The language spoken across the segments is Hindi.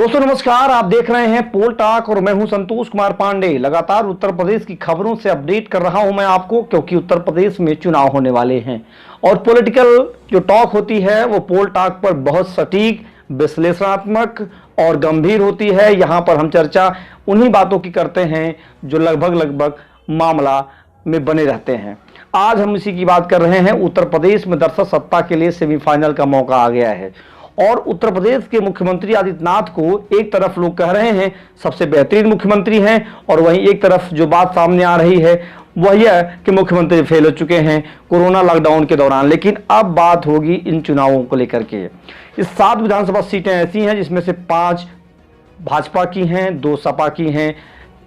दोस्तों नमस्कार, आप देख रहे हैं पोल टॉक और मैं हूं संतोष कुमार पांडे। लगातार उत्तर प्रदेश की खबरों से अपडेट कर रहा हूं मैं आपको, क्योंकि उत्तर प्रदेश में चुनाव होने वाले हैं और पॉलिटिकल जो टॉक होती है वो पोल टॉक पर बहुत सटीक, विश्लेषणात्मक और गंभीर होती है। यहां पर हम चर्चा उन्हीं बातों की करते हैं जो लगभग मामला में बने रहते हैं। आज हम इसी की बात कर रहे हैं। उत्तर प्रदेश में दरअसल सत्ता के लिए सेमीफाइनल का मौका आ गया है और उत्तर प्रदेश के मुख्यमंत्री आदित्यनाथ को एक तरफ लोग कह रहे हैं सबसे बेहतरीन मुख्यमंत्री हैं, और वहीं एक तरफ जो बात सामने आ रही है वह यह कि मुख्यमंत्री फेल हो चुके हैं कोरोना लॉकडाउन के दौरान। लेकिन अब बात होगी इन चुनावों को लेकर के। इस 7 विधानसभा सीटें ऐसी हैं जिसमें से 5 भाजपा की हैं, 2 सपा की हैं।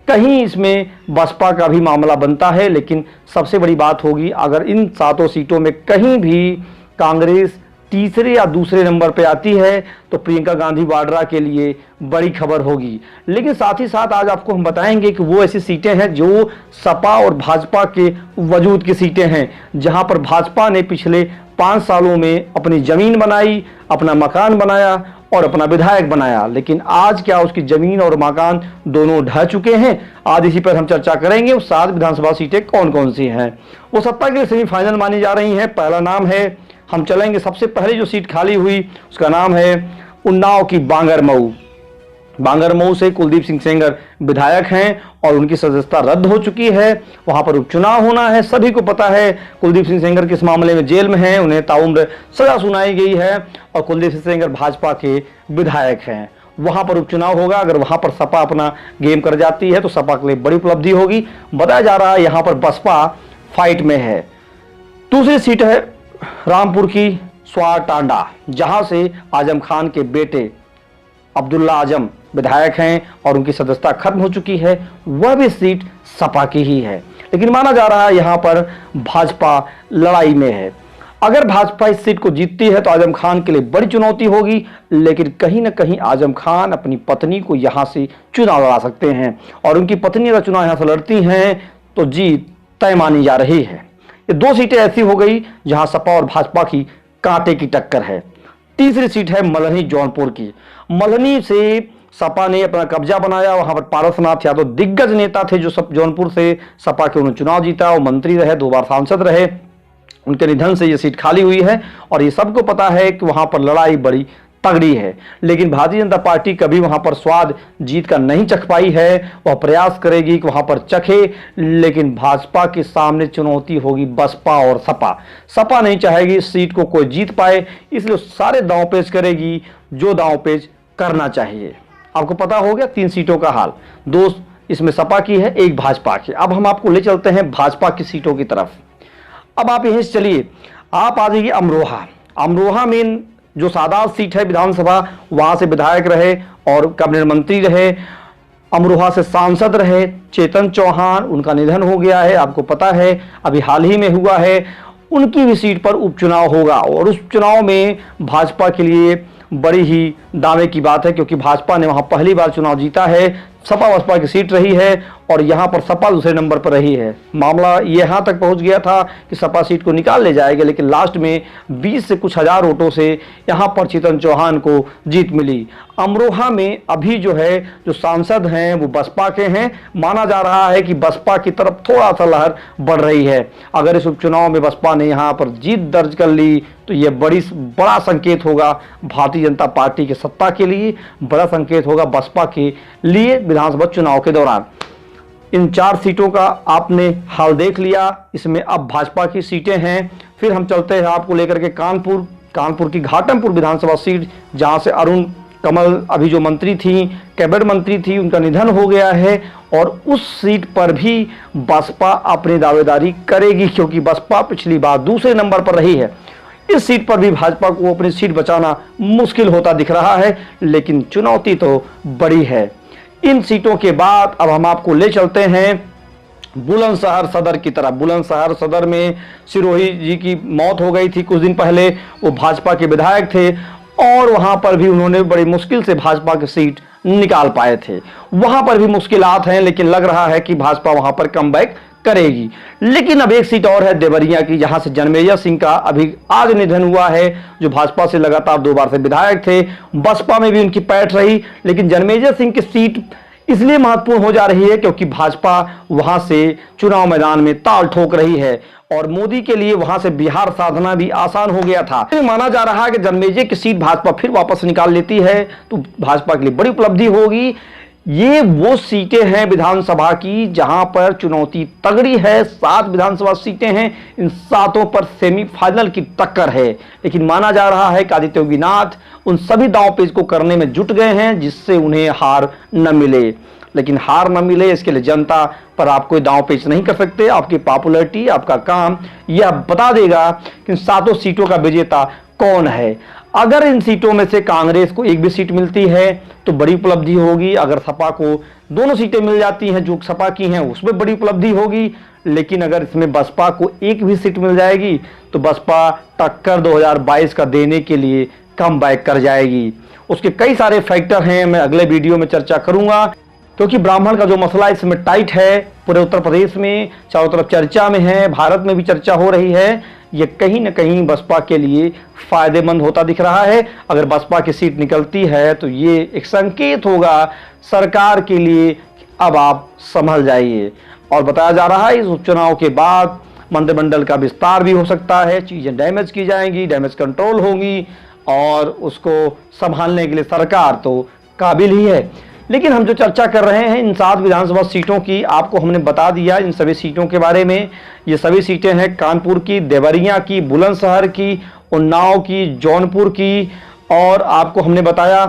कहीं इसमें बसपा का भी मामला बनता है, लेकिन सबसे बड़ी बात होगी अगर इन 7 सीटों में कहीं भी कांग्रेस तीसरे या दूसरे नंबर पे आती है तो प्रियंका गांधी वाड्रा के लिए बड़ी खबर होगी। लेकिन साथ ही साथ आज आपको हम बताएंगे कि वो ऐसी सीटें हैं जो सपा और भाजपा के वजूद की सीटें हैं, जहां पर भाजपा ने पिछले 5 सालों में अपनी जमीन बनाई, अपना मकान बनाया और अपना विधायक बनाया। लेकिन आज क्या उसकी जमीन और मकान दोनों ढह चुके हैं? आज इसी पर हम चर्चा करेंगे। वो 7 विधानसभा सीटें कौन कौन सी हैं, वो सत्ता के सेमीफाइनल मानी जा रही हैं। पहला नाम है, हम चलेंगे सबसे पहले जो सीट खाली हुई उसका नाम है उन्नाव की बांगरमऊ। बांगरमऊ से कुलदीप सिंह सेंगर विधायक हैं और उनकी सदस्यता रद्द हो चुकी है। वहां पर उपचुनाव होना है, सभी को पता है। कुलदीप सिंह सेंगर किस मामले में जेल में हैं, उन्हें ताउम्र सजा सुनाई गई है और कुलदीप सिंह सेंगर भाजपा के विधायक हैं। वहां पर उपचुनाव होगा। अगर वहां पर सपा अपना गेम कर जाती है तो सपा के लिए बड़ी उपलब्धि होगी। बताया जा रहा है यहां पर बसपा फाइट में है। दूसरी सीट है रामपुर की स्वार टांडा, जहां से आजम खान के बेटे अब्दुल्ला आजम विधायक हैं और उनकी सदस्यता खत्म हो चुकी है। वह भी सीट सपा की ही है, लेकिन माना जा रहा है यहां पर भाजपा लड़ाई में है। अगर भाजपा इस सीट को जीतती है तो आजम खान के लिए बड़ी चुनौती होगी, लेकिन कहीं ना कहीं आजम खान अपनी पत्नी को यहां से चुनाव लड़ा सकते हैं और उनकी पत्नी अगर चुनाव यहां से लड़ती हैं तो जीत तय मानी जा रही है। ये 2 सीटें ऐसी हो गई जहां सपा और भाजपा की कांटे की टक्कर है। तीसरी सीट है मल्हनी जौनपुर की। मल्हनी से सपा ने अपना कब्जा बनाया। वहां पर पारसनाथ यादव दिग्गज नेता थे जो जौनपुर से सपा के उन्होंने चुनाव जीता। वो मंत्री रहे, 2 बार सांसद रहे। उनके निधन से ये सीट खाली हुई है और ये सबको पता है कि वहां पर लड़ाई बड़ी तगड़ी है। लेकिन भारतीय जनता पार्टी कभी वहां पर स्वाद जीत का नहीं चख पाई है। वह प्रयास करेगी कि वहां पर चखे, लेकिन भाजपा के सामने चुनौती होगी बसपा और सपा। सपा नहीं चाहेगी इस सीट को कोई जीत पाए, इसलिए सारे दांव पेच करेगी जो दांव पेच करना चाहिए। आपको पता हो गया 3 सीटों का हाल, 2 इसमें सपा की है, 1 भाजपा की। अब हम आपको ले चलते हैं भाजपा की सीटों की तरफ। अब आप यहीं से चलिए, आप आ जाइए अमरोहा। अमरोहा में जो सादात सीट है विधानसभा, वहां से विधायक रहे और कैबिनेट मंत्री रहे, अमरोहा से सांसद रहे चेतन चौहान। उनका निधन हो गया है, आपको पता है, अभी हाल ही में हुआ है। उनकी भी सीट पर उपचुनाव होगा और उस चुनाव में भाजपा के लिए बड़ी ही दावे की बात है, क्योंकि भाजपा ने वहां पहली बार चुनाव जीता है। सपा बसपा की सीट रही है और यहां पर सपा दूसरे नंबर पर रही है। मामला यहां तक पहुंच गया था कि सपा सीट को निकाल ले जाएगा, लेकिन लास्ट में 20 से कुछ हजार वोटों से यहां पर चेतन चौहान को जीत मिली। अमरोहा में अभी जो है जो सांसद हैं वो बसपा के हैं। माना जा रहा है कि बसपा की तरफ थोड़ा सा लहर बढ़ रही है। अगर इस उपचुनाव में बसपा ने यहां पर जीत दर्ज कर ली तो यह बड़ा संकेत होगा भारतीय जनता पार्टी के सत्ता के लिए, बड़ा संकेत होगा बसपा के लिए विधानसभा चुनाव के दौरान। इन 4 सीटों का आपने हाल देख लिया। इसमें अब भाजपा की सीटें हैं। फिर हम चलते हैं आपको लेकर के कानपुर की घाटमपुर विधानसभा सीट, जहां से अरुण कमल अभी जो मंत्री थी, कैबिनेट मंत्री थी, उनका निधन हो गया है और उस सीट पर भी बसपा अपनी दावेदारी करेगी, क्योंकि बसपा पिछली बार दूसरे नंबर पर रही है। इस सीट पर भी भाजपा को अपनी सीट बचाना मुश्किल होता दिख रहा है, लेकिन चुनौती तो बड़ी है। इन सीटों के बाद अब हम आपको ले चलते हैं बुलंदशहर सदर की तरफ। बुलंदशहर सदर में सिरोही जी की मौत हो गई थी कुछ दिन पहले। वो भाजपा के विधायक थे और वहां पर भी उन्होंने बड़ी मुश्किल से भाजपा की सीट निकाल पाए थे। वहां पर भी मुश्किलात हैं, लेकिन लग रहा है कि भाजपा वहां पर कमबैक करेगी। लेकिन अब एक सीट और है देवरिया की, जहां से जन्मेजय सिंह का अभी आज निधन हुआ है, जो भाजपा से लगातार 2 बार से विधायक थे। बसपा में भी उनकी पैठ रही, लेकिन जन्मेजय सिंह की सीट इसलिए महत्वपूर्ण हो जा रही है क्योंकि भाजपा वहां से चुनाव मैदान में ताल ठोक रही है और मोदी के लिए वहां से बिहार साधना भी आसान हो गया था। माना जा रहा है कि जन्मेजय की सीट भाजपा फिर वापस निकाल लेती है तो भाजपा के लिए बड़ी उपलब्धि होगी। ये वो सीटें हैं विधानसभा की जहां पर चुनौती तगड़ी है। 7 विधानसभा सीटें हैं, इन 7 पर सेमीफाइनल की टक्कर है। लेकिन माना जा रहा है कि आदित्य योगीनाथ उन सभी दांवपेच को करने में जुट गए हैं जिससे उन्हें हार न मिले। लेकिन हार न मिले इसके लिए जनता पर आप कोई दांवपेच नहीं कर सकते। आपकी पॉपुलैरिटी, आपका काम यह बता देगा कि इन 7 सीटों का विजेता कौन है। अगर इन सीटों में से कांग्रेस को एक भी सीट मिलती है तो बड़ी उपलब्धि होगी। अगर सपा को दोनों सीटें मिल जाती हैं जो सपा की हैं उसमें बड़ी उपलब्धि होगी। लेकिन अगर इसमें बसपा को एक भी सीट मिल जाएगी तो बसपा टक्कर 2022 का देने के लिए कम बैक कर जाएगी। उसके कई सारे फैक्टर हैं, मैं अगले वीडियो में चर्चा करूंगा क्योंकि ब्राह्मण का जो मसला इसमें टाइट है, पूरे उत्तर प्रदेश में चारों तरफ चर्चा में है, भारत में भी चर्चा हो रही है। ये कहीं ना कहीं बसपा के लिए फायदेमंद होता दिख रहा है। अगर बसपा की सीट निकलती है तो ये एक संकेत होगा सरकार के लिए कि अब आप संभल जाइए। और बताया जा रहा है इस उपचुनाव के बाद मंत्रिमंडल का विस्तार भी हो सकता है, चीजें डैमेज की जाएंगी, डैमेज कंट्रोल होगी और उसको संभालने के लिए सरकार तो काबिल ही है। लेकिन हम जो चर्चा कर रहे हैं इन 7 विधानसभा सीटों की, आपको हमने बता दिया इन सभी सीटों के बारे में। ये सभी सीटें हैं कानपुर की, देवरिया की, बुलंदशहर की, उन्नाव की, जौनपुर की, और आपको हमने बताया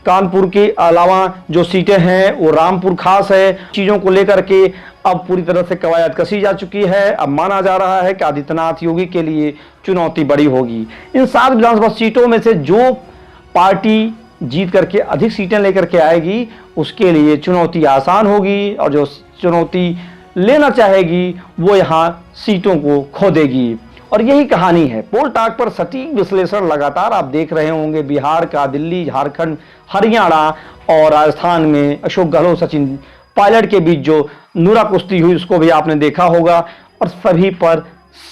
कानपुर के अलावा जो सीटें हैं वो रामपुर खास है। चीज़ों को लेकर के अब पूरी तरह से कवायद कसी जा चुकी है। अब माना जा रहा है कि आदित्यनाथ योगी के लिए चुनौती बड़ी होगी। इन 7 विधानसभा सीटों में से जो पार्टी जीत करके अधिक सीटें लेकर के आएगी उसके लिए चुनौती आसान होगी और जो चुनौती लेना चाहेगी वो यहाँ सीटों को खो देगी। और यही कहानी है। पोल टाक पर सटीक विश्लेषण लगातार आप देख रहे होंगे। बिहार का, दिल्ली, झारखंड, हरियाणा और राजस्थान में अशोक गहलोत, सचिन पायलट के बीच जो नूरा कुश्ती हुई उसको भी आपने देखा होगा। और सभी पर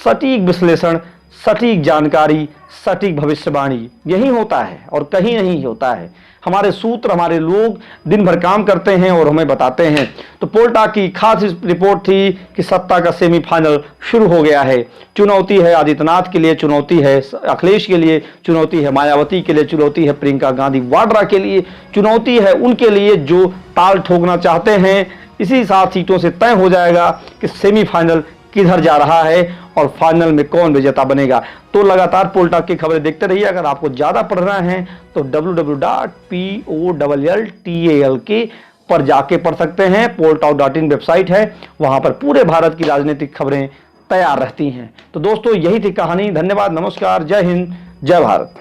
सटीक विश्लेषण, सटीक जानकारी, सटीक भविष्यवाणी यही होता है और कहीं नहीं होता है। हमारे सूत्र, हमारे लोग दिन भर काम करते हैं और हमें बताते हैं। तो पोल टाक की खास रिपोर्ट थी कि सत्ता का सेमीफाइनल शुरू हो गया है। चुनौती है आदित्यनाथ के लिए, चुनौती है अखिलेश के लिए, चुनौती है मायावती के लिए, चुनौती है प्रियंका गांधी वाड्रा के लिए, चुनौती है उनके लिए जो ताल ठोकना चाहते हैं। इसी 7 सीटों से तय हो जाएगा कि सेमीफाइनल किधर जा रहा है और फाइनल में कौन विजेता बनेगा। तो लगातार पोल टाक की खबरें देखते रहिए। अगर आपको ज्यादा पढ़ना है तो www.polltalk पर जाके पढ़ सकते हैं। polltalk.in वेबसाइट है, वहां पर पूरे भारत की राजनीतिक खबरें तैयार रहती हैं। तो दोस्तों यही थी कहानी। धन्यवाद, नमस्कार, जय हिंद, जय भारत।